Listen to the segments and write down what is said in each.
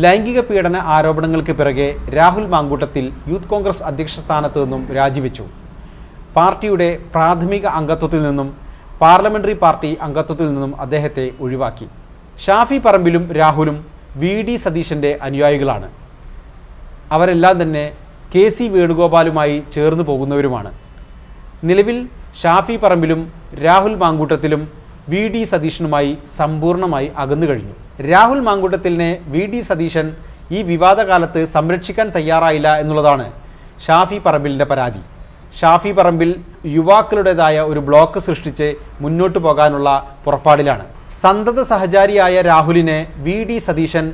ലൈംഗിക പീഡന ആരോപണങ്ങൾക്ക് പിറകെ രാഹുൽ മാങ്കൂട്ടത്തിൽ യൂത്ത് കോൺഗ്രസ് അധ്യക്ഷ സ്ഥാനത്തു നിന്നും രാജിവെച്ചു. പാർട്ടിയുടെ പ്രാഥമിക അംഗത്വത്തിൽ നിന്നും പാർലമെന്ററി പാർട്ടി അംഗത്വത്തിൽ നിന്നും അദ്ദേഹത്തെ ഒഴിവാക്കി. ഷാഫി പറമ്പിലും രാഹുലും VD സതീശൻ്റെ അനുയായികളാണ്. അവരെല്ലാം തന്നെ KC വേണുഗോപാലുമായി ചേർന്ന് പോകുന്നവരുമാണ്. നിലവിൽ ഷാഫി പറമ്പിലും രാഹുൽ മാങ്കൂട്ടത്തിലും VD സതീശനുമായി സമ്പൂർണ്ണമായി അകന്നു കഴിഞ്ഞു. രാഹുൽ മാങ്കൂട്ടത്തിലിനെ VD സതീശൻ ഈ വിവാദകാലത്ത് സംരക്ഷിക്കാൻ തയ്യാറായില്ല എന്നുള്ളതാണ് ഷാഫി പറമ്പിലിൻ്റെ പരാതി. ഷാഫി പറമ്പിൽ യുവാക്കളുടേതായ ഒരു ബ്ലോക്ക് സൃഷ്ടിച്ച് മുന്നോട്ട് പോകാനുള്ള പുറപ്പാടിലാണ്. സന്തത സഹചാരിയായ രാഹുലിനെ VD സതീശൻ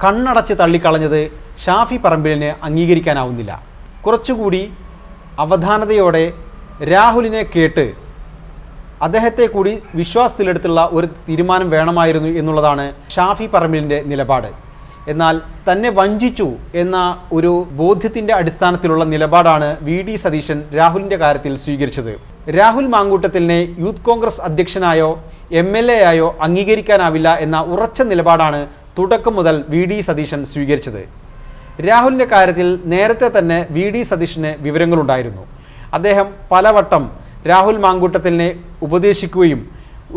കണ്ണടച്ച് തള്ളിക്കളഞ്ഞത് ഷാഫി പറമ്പിലിന് അംഗീകരിക്കാനാവുന്നില്ല. കുറച്ചുകൂടി അവധാനതയോടെ രാഹുലിനെ കേട്ട് അദ്ദേഹത്തെ കൂടി വിശ്വാസത്തിലെടുത്തുള്ള ഒരു തീരുമാനം വേണമായിരുന്നു എന്നുള്ളതാണ് ഷാഫി പറമ്പിലിൻ്റെ നിലപാട്. എന്നാൽ തന്നെ വഞ്ചിച്ചു എന്ന ഒരു ബോധ്യത്തിൻ്റെ അടിസ്ഥാനത്തിലുള്ള നിലപാടാണ് VD സതീശൻ രാഹുലിൻ്റെ കാര്യത്തിൽ സ്വീകരിച്ചത്. രാഹുൽ മാങ്കൂട്ടത്തിലിനെ യൂത്ത് കോൺഗ്രസ് അധ്യക്ഷനായോ MLA ആയോ അംഗീകരിക്കാനാവില്ല എന്ന ഉറച്ച നിലപാടാണ് തുടക്കം മുതൽ VD സതീശൻ സ്വീകരിച്ചത്. രാഹുലിൻ്റെ കാര്യത്തിൽ നേരത്തെ തന്നെ VD സതീശന് വിവരങ്ങളുണ്ടായിരുന്നു. അദ്ദേഹം പലവട്ടം രാഹുൽ മാങ്കൂട്ടത്തിലിനെ ഉപദേശിക്കുകയും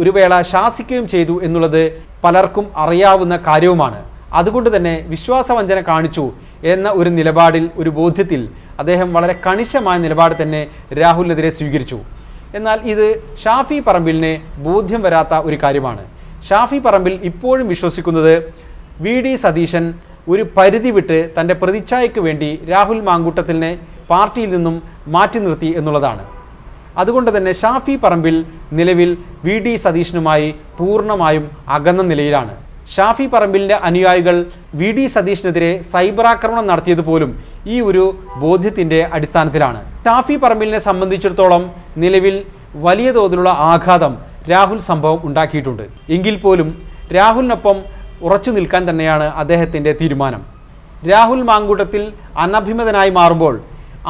ഒരു വേള ശാസിക്കുകയും ചെയ്തു എന്നുള്ളത് പലർക്കും അറിയാവുന്ന കാര്യവുമാണ്. അതുകൊണ്ട് തന്നെ വിശ്വാസവഞ്ചന കാണിച്ചു എന്ന ഒരു നിലപാടിൽ, ഒരു ബോധ്യത്തിൽ അദ്ദേഹം വളരെ കണിശമായ നിലപാട് തന്നെ രാഹുലിനെതിരെ സ്വീകരിച്ചു. എന്നാൽ ഇത് ഷാഫി പറമ്പിലിനെ ബോധ്യം വരാത്ത ഒരു കാര്യമാണ്. ഷാഫി പറമ്പിൽ ഇപ്പോഴും വിശ്വസിക്കുന്നത് VD സതീശൻ ഒരു പരിധി വിട്ട് തൻ്റെ പ്രതിച്ഛായയ്ക്ക് വേണ്ടി രാഹുൽ മാങ്കൂട്ടത്തിലിനെ പാർട്ടിയിൽ നിന്നും മാറ്റി നിർത്തി എന്നുള്ളതാണ്. അതുകൊണ്ട് തന്നെ ഷാഫി പറമ്പിൽ നിലവിൽ VD സതീശനുമായി പൂർണ്ണമായും അകന്ന നിലയിലാണ്. ഷാഫി പറമ്പിലിൻ്റെ അനുയായികൾ VD സതീശനെതിരെ സൈബർ ആക്രമണം നടത്തിയത് പോലും ഈ ഒരു ബോധ്യത്തിൻ്റെ അടിസ്ഥാനത്തിലാണ്. ഷാഫി പറമ്പിലിനെ സംബന്ധിച്ചിടത്തോളം നിലവിൽ വലിയ തോതിലുള്ള ആഘാതം രാഹുൽ സംഭവം ഉണ്ടാക്കിയിട്ടുണ്ട്. എങ്കിൽ പോലും രാഹുലിനൊപ്പം ഉറച്ചു നിൽക്കാൻ തന്നെയാണ് അദ്ദേഹത്തിൻ്റെ തീരുമാനം. രാഹുൽ മാങ്കൂട്ടത്തിൽ അനഭിമതനായി മാറുമ്പോൾ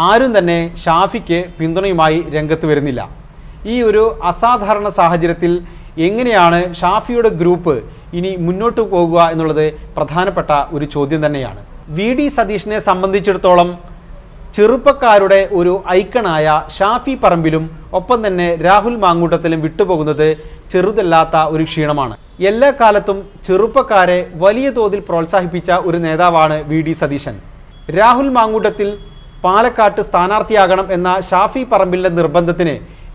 ആരും തന്നെ ഷാഫിക്ക് പിന്തുണയുമായി രംഗത്ത് വരുന്നില്ല. ഈ ഒരു അസാധാരണ സാഹചര്യത്തിൽ എങ്ങനെയാണ് ഷാഫിയുടെ ഗ്രൂപ്പ് ഇനി മുന്നോട്ട് പോകുക എന്നുള്ളത് പ്രധാനപ്പെട്ട ഒരു ചോദ്യം തന്നെയാണ്. VD സതീശനെ സംബന്ധിച്ചിടത്തോളം ചെറുപ്പക്കാരുടെ ഒരു ഐക്കണായ ഷാഫി പറമ്പിലും ഒപ്പം തന്നെ രാഹുൽ മാങ്കൂട്ടത്തിലും വിട്ടുപോകുന്നത് ചെറുതല്ലാത്ത ഒരു ക്ഷീണമാണ്. എല്ലാ കാലത്തും ചെറുപ്പക്കാരെ വലിയ തോതിൽ പ്രോത്സാഹിപ്പിച്ച ഒരു നേതാവാണ് VD സതീശൻ. രാഹുൽ മാങ്കൂട്ടത്തിൽ പാലക്കാട്ട് സ്ഥാനാർത്ഥിയാകണം എന്ന ഷാഫി പറമ്പിലിൻ്റെ നിർബന്ധത്തിന്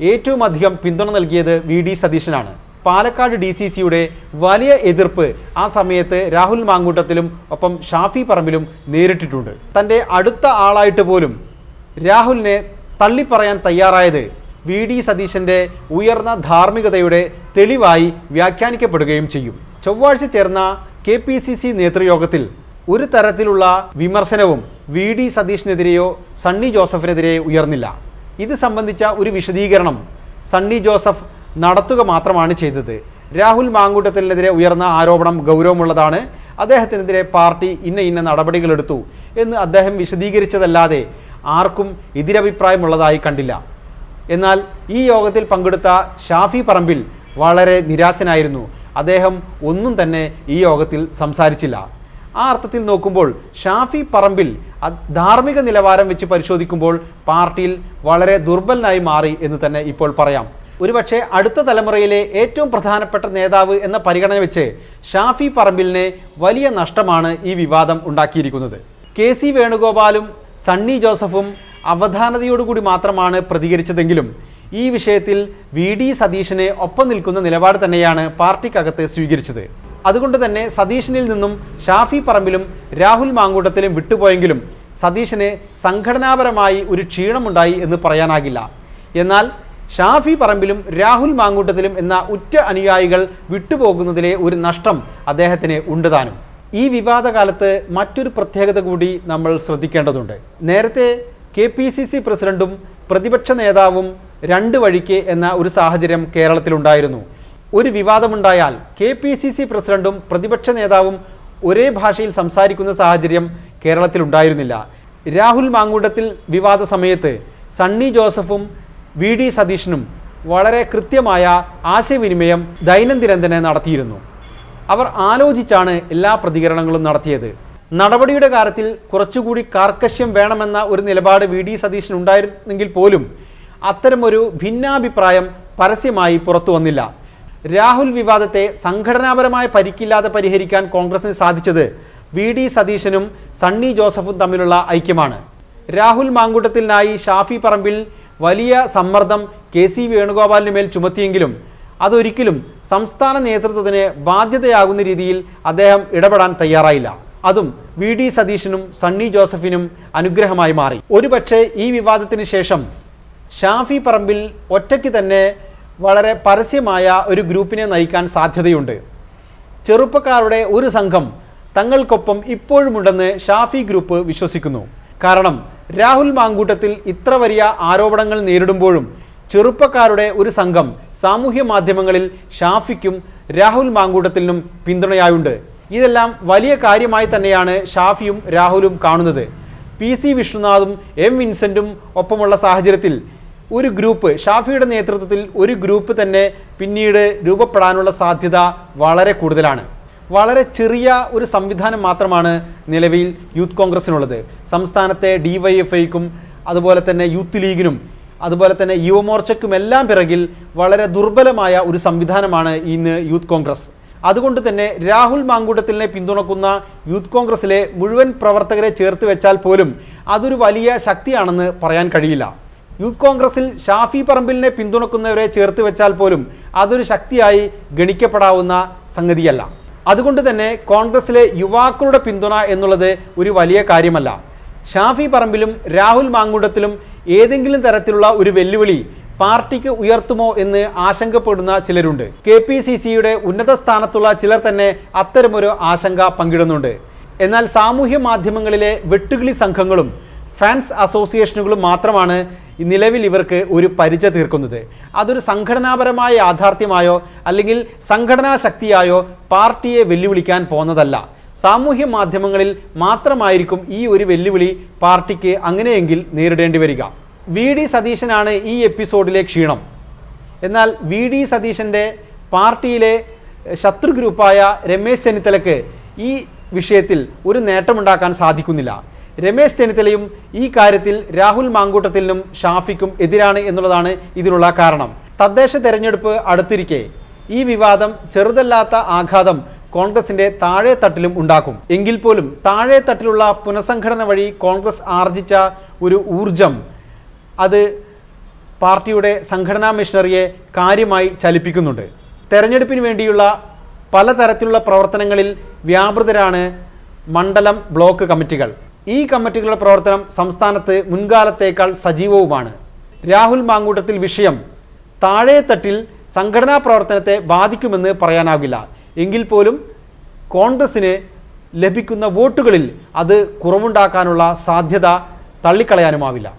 ഏറ്റവും അധികം പിന്തുണ നൽകിയത് VD സതീശനാണ്. പാലക്കാട് DCCയുടെ വലിയ എതിർപ്പ് ആ സമയത്ത് രാഹുൽ മാങ്കൂട്ടത്തിലും ഒപ്പം ഷാഫി പറമ്പിലും നേരിട്ടിട്ടുണ്ട്. തൻ്റെ അടുത്ത ആളായിട്ട് പോലും രാഹുലിനെ തള്ളിപ്പറയാൻ തയ്യാറായത് VD സതീശൻ്റെ ഉയർന്ന ധാർമ്മികതയുടെ തെളിവായി വ്യാഖ്യാനിക്കപ്പെടുകയും ചെയ്യും. ചൊവ്വാഴ്ച ചേർന്ന KPCC നേതൃയോഗത്തിൽ ഒരു തരത്തിലുള്ള വിമർശനവും VD സതീശനെതിരെയോ സണ്ണി ജോസഫിനെതിരെയോ ഉയർന്നില്ല. ഇത് സംബന്ധിച്ച ഒരു വിശദീകരണം സണ്ണി ജോസഫ് നടത്തുക മാത്രമാണ് ചെയ്തത്. രാഹുൽ മാങ്കൂട്ടത്തിനെതിരെ ഉയർന്ന ആരോപണം ഗൗരവമുള്ളതാണ്, അദ്ദേഹത്തിനെതിരെ പാർട്ടി ഇന്ന നടപടികളെടുത്തു എന്ന് അദ്ദേഹം വിശദീകരിച്ചതല്ലാതെ ആർക്കും എതിരഭിപ്രായമുള്ളതായി കണ്ടില്ല. എന്നാൽ ഈ യോഗത്തിൽ പങ്കെടുത്ത ഷാഫി പറമ്പിൽ വളരെ നിരാശനായിരുന്നു. അദ്ദേഹം ഒന്നും തന്നെ ഈ യോഗത്തിൽ സംസാരിച്ചില്ല. ആ അർത്ഥത്തിൽ നോക്കുമ്പോൾ ഷാഫി പറമ്പിൽ ധാർമ്മിക നിലവാരം വെച്ച് പരിശോധിക്കുമ്പോൾ പാർട്ടിയിൽ വളരെ ദുർബലനായി മാറി എന്ന് തന്നെ ഇപ്പോൾ പറയാം. ഒരുപക്ഷെ അടുത്ത തലമുറയിലെ ഏറ്റവും പ്രധാനപ്പെട്ട നേതാവ് എന്ന പരിഗണന വെച്ച് ഷാഫി പറമ്പിലിനെ വലിയ നഷ്ടമാണ് ഈ വിവാദം ഉണ്ടാക്കിയിരിക്കുന്നത്. KC വേണുഗോപാലും സണ്ണി ജോസഫും അവധാനതയോടുകൂടി മാത്രമാണ് പ്രതികരിച്ചതെങ്കിലും ഈ വിഷയത്തിൽ VD സതീശനെ ഒപ്പം നിൽക്കുന്ന നിലപാട് തന്നെയാണ് പാർട്ടിക്കകത്ത് സ്വീകരിച്ചത്. അതുകൊണ്ട് തന്നെ സതീശനിൽ നിന്നും ഷാഫി പറമ്പിലും രാഹുൽ മാങ്കൂട്ടത്തിലും വിട്ടുപോയെങ്കിലും സതീശന് സംഘടനാപരമായി ഒരു ക്ഷീണമുണ്ടായി എന്ന് പറയാനാകില്ല. എന്നാൽ ഷാഫി പറമ്പിലും രാഹുൽ മാങ്കൂട്ടത്തിലും എന്ന ഉറ്റ അനുയായികൾ വിട്ടുപോകുന്നതിലെ ഒരു നഷ്ടം അദ്ദേഹത്തിന് ഉണ്ട് താനും. ഈ വിവാദകാലത്ത് മറ്റൊരു പ്രത്യേകത കൂടി നമ്മൾ ശ്രദ്ധിക്കേണ്ടതുണ്ട്. നേരത്തെ KPCC പ്രസിഡന്റും പ്രതിപക്ഷ നേതാവും രണ്ട് വഴിക്ക് എന്ന ഒരു സാഹചര്യം കേരളത്തിലുണ്ടായിരുന്നു. ഒരു വിവാദമുണ്ടായാൽ KPCC പ്രസിഡന്റും പ്രതിപക്ഷ നേതാവും ഒരേ ഭാഷയിൽ സംസാരിക്കുന്ന സാഹചര്യം കേരളത്തിലുണ്ടായിരുന്നില്ല. രാഹുൽ മാങ്കൂട്ടത്തിൽ വിവാദ സമയത്ത് സണ്ണി ജോസഫും VD സതീശനും വളരെ കൃത്യമായ ആശയവിനിമയം ദൈനംദിനം തന്നെ നടത്തിയിരുന്നു. അവർ ആലോചിച്ചാണ് എല്ലാ പ്രതികരണങ്ങളും നടത്തിയത്. നടപടിയുടെ കാര്യത്തിൽ കുറച്ചുകൂടി കാർക്കശ്യം വേണമെന്ന ഒരു നിലപാട് വി.ഡി. സതീശൻ ഉണ്ടായിരുന്നെങ്കിൽ പോലും അത്തരമൊരു ഭിന്നാഭിപ്രായം പരസ്യമായി പുറത്തു വന്നില്ല. രാഹുൽ വിവാദത്തെ സംഘടനാപരമായ പരിക്കില്ലാതെ പരിഹരിക്കാൻ കോൺഗ്രസിന് സാധിച്ചത് വി.ഡി. സതീശനും സണ്ണി ജോസഫും തമ്മിലുള്ള ഐക്യമാണ്. രാഹുൽ മാങ്കൂട്ടത്തിനായി ഷാഫി പറമ്പിൽ വലിയ സമ്മർദ്ദം കെ.സി. വേണുഗോപാലിന് മേൽ ചുമത്തിയെങ്കിലും അതൊരിക്കലും സംസ്ഥാന നേതൃത്വത്തിന് ബാധ്യതയാകുന്ന രീതിയിൽ അദ്ദേഹം ഇടപെടാൻ തയ്യാറായില്ല. അതും വി.ഡി. സതീശനും സണ്ണി ജോസഫിനും അനുഗ്രഹമായി മാറി. ഒരുപക്ഷെ ഈ വിവാദത്തിന് ശേഷം ഷാഫി പറമ്പിൽ ഒറ്റയ്ക്ക് തന്നെ വളരെ പരസ്യമായ ഒരു ഗ്രൂപ്പിനെ നയിക്കാൻ സാധ്യതയുണ്ട്. ചെറുപ്പക്കാരുടെ ഒരു സംഘം തങ്ങൾക്കൊപ്പം ഇപ്പോഴുമുണ്ടെന്ന് ഷാഫി ഗ്രൂപ്പ് വിശ്വസിക്കുന്നു. കാരണം രാഹുൽ മാങ്കൂട്ടത്തിൽ ഇത്ര വലിയ ആരോപണങ്ങൾ നേരിടുമ്പോഴും ചെറുപ്പക്കാരുടെ ഒരു സംഘം സാമൂഹ്യ മാധ്യമങ്ങളിൽ ഷാഫിക്കും രാഹുൽ മാങ്കൂട്ടത്തിനും പിന്തുണയായുണ്ട്. ഇതെല്ലാം വലിയ കാര്യമായി തന്നെയാണ് ഷാഫിയും രാഹുലും കാണുന്നത്. പി.സി. വിഷ്ണുനാഥും എം. വിൻസെൻറ്റും ഒപ്പമുള്ള സാഹചര്യത്തിൽ ഒരു ഗ്രൂപ്പ്, ഷാഫിയുടെ നേതൃത്വത്തിൽ ഒരു ഗ്രൂപ്പ് തന്നെ പിന്നീട് രൂപപ്പെടാനുള്ള സാധ്യത വളരെ കൂടുതലാണ്. വളരെ ചെറിയ ഒരു സംവിധാനം മാത്രമാണ് നിലവിൽ യൂത്ത് കോൺഗ്രസിനുള്ളത്. സംസ്ഥാനത്തെ DYFIക്കും അതുപോലെ തന്നെ യൂത്ത് ലീഗിനും അതുപോലെ തന്നെ യുവമോർച്ചയ്ക്കും എല്ലാം പിറകിൽ വളരെ ദുർബലമായ ഒരു സംവിധാനമാണ് ഇന്ന് യൂത്ത് കോൺഗ്രസ്. അതുകൊണ്ട് തന്നെ രാഹുൽ മാങ്കൂട്ടത്തിലിനെ പിന്തുണക്കുന്ന യൂത്ത് കോൺഗ്രസിലെ മുഴുവൻ പ്രവർത്തകരെ ചേർത്ത് വെച്ചാൽ പോലും അതൊരു വലിയ ശക്തിയാണെന്ന് പറയാൻ കഴിയില്ല. യൂത്ത് കോൺഗ്രസിൽ ഷാഫി പറമ്പിലിനെ പിന്തുണക്കുന്നവരെ ചേർത്ത് വെച്ചാൽ പോലും അതൊരു ശക്തിയായി ഗണിക്കപ്പെടാവുന്ന സംഗതിയല്ല. അതുകൊണ്ട് തന്നെ കോൺഗ്രസിലെ യുവാക്കളുടെ പിന്തുണ എന്നുള്ളത് ഒരു വലിയ കാര്യമല്ല. ഷാഫി പറമ്പിലും രാഹുൽ മാങ്കൂട്ടത്തിലും ഏതെങ്കിലും തരത്തിലുള്ള ഒരു വെല്ലുവിളി പാർട്ടിക്ക് ഉയർത്തുമോ എന്ന് ആശങ്കപ്പെടുന്ന ചിലരുണ്ട്. KPCCയുടെ ഉന്നത സ്ഥാനത്തുള്ള ചിലർ തന്നെ അത്തരമൊരു ആശങ്ക പങ്കിടുന്നുണ്ട്. എന്നാൽ സാമൂഹ്യ മാധ്യമങ്ങളിലെ വെട്ടുകിളി സംഘങ്ങളും ഫാൻസ് അസോസിയേഷനുകളും മാത്രമാണ് നിലവിൽ ഇവർക്ക് ഒരു പരിച തീർക്കുന്നത്. അതൊരു സംഘടനാപരമായ യാഥാർത്ഥ്യമായോ അല്ലെങ്കിൽ സംഘടനാ ശക്തിയായോ പാർട്ടിയെ വെല്ലുവിളിക്കാൻ പോകുന്നതല്ല. സാമൂഹ്യ മാധ്യമങ്ങളിൽ മാത്രമായിരിക്കും ഈ ഒരു വെല്ലുവിളി പാർട്ടിക്ക് അങ്ങനെയെങ്കിൽ നേരിടേണ്ടി വരിക. വി.ഡി. സതീശനാണ് ഈ എപ്പിസോഡിലെ ക്ഷീണം. എന്നാൽ വി.ഡി. സതീശൻ്റെ പാർട്ടിയിലെ ശത്രു ഗ്രൂപ്പായ രമേശ് ചെന്നിത്തലയ്ക്ക് ഈ വിഷയത്തിൽ ഒരു നേട്ടമുണ്ടാക്കാൻ സാധിക്കുന്നില്ല. രമേശ് ചെന്നിത്തലയും ഈ കാര്യത്തിൽ രാഹുൽ മാങ്കൂട്ടത്തിനും ഷാഫിക്കും എതിരാണ് എന്നുള്ളതാണ് ഇതിനുള്ള കാരണം. തദ്ദേശ തെരഞ്ഞെടുപ്പ് അടുത്തിരിക്കെ ഈ വിവാദം ചെറുതല്ലാത്ത ആഘാതം കോൺഗ്രസിൻ്റെ താഴെ തട്ടിലും ഉണ്ടാക്കും. എങ്കിൽ പോലും താഴെ തട്ടിലുള്ള പുനഃസംഘടന വഴി കോൺഗ്രസ് ആർജിച്ച ഒരു ഊർജം അത് പാർട്ടിയുടെ സംഘടനാ മെഷീനറിയെ കാര്യമായി ചലിപ്പിക്കുന്നുണ്ട്. തെരഞ്ഞെടുപ്പിന് വേണ്ടിയുള്ള പലതരത്തിലുള്ള പ്രവർത്തനങ്ങളിൽ വ്യാപൃതരാണ് മണ്ഡലം ബ്ലോക്ക് കമ്മിറ്റികൾ. ഈ കമ്മിറ്റികളുടെ പ്രവർത്തനം സംസ്ഥാനത്ത് മുൻകാലത്തേക്കാൾ സജീവവുമാണ്. രാഹുൽ മാങ്കൂട്ടത്തിൽ വിഷയം താഴെത്തട്ടിൽ സംഘടനാ പ്രവർത്തനത്തെ ബാധിക്കുമെന്ന് പറയാനാകില്ല. എങ്കിൽ പോലും കോൺഗ്രസിന് ലഭിക്കുന്ന വോട്ടുകളിൽ അത് കുറവുണ്ടാക്കാനുള്ള സാധ്യത തള്ളിക്കളയാനുമാവില്ല.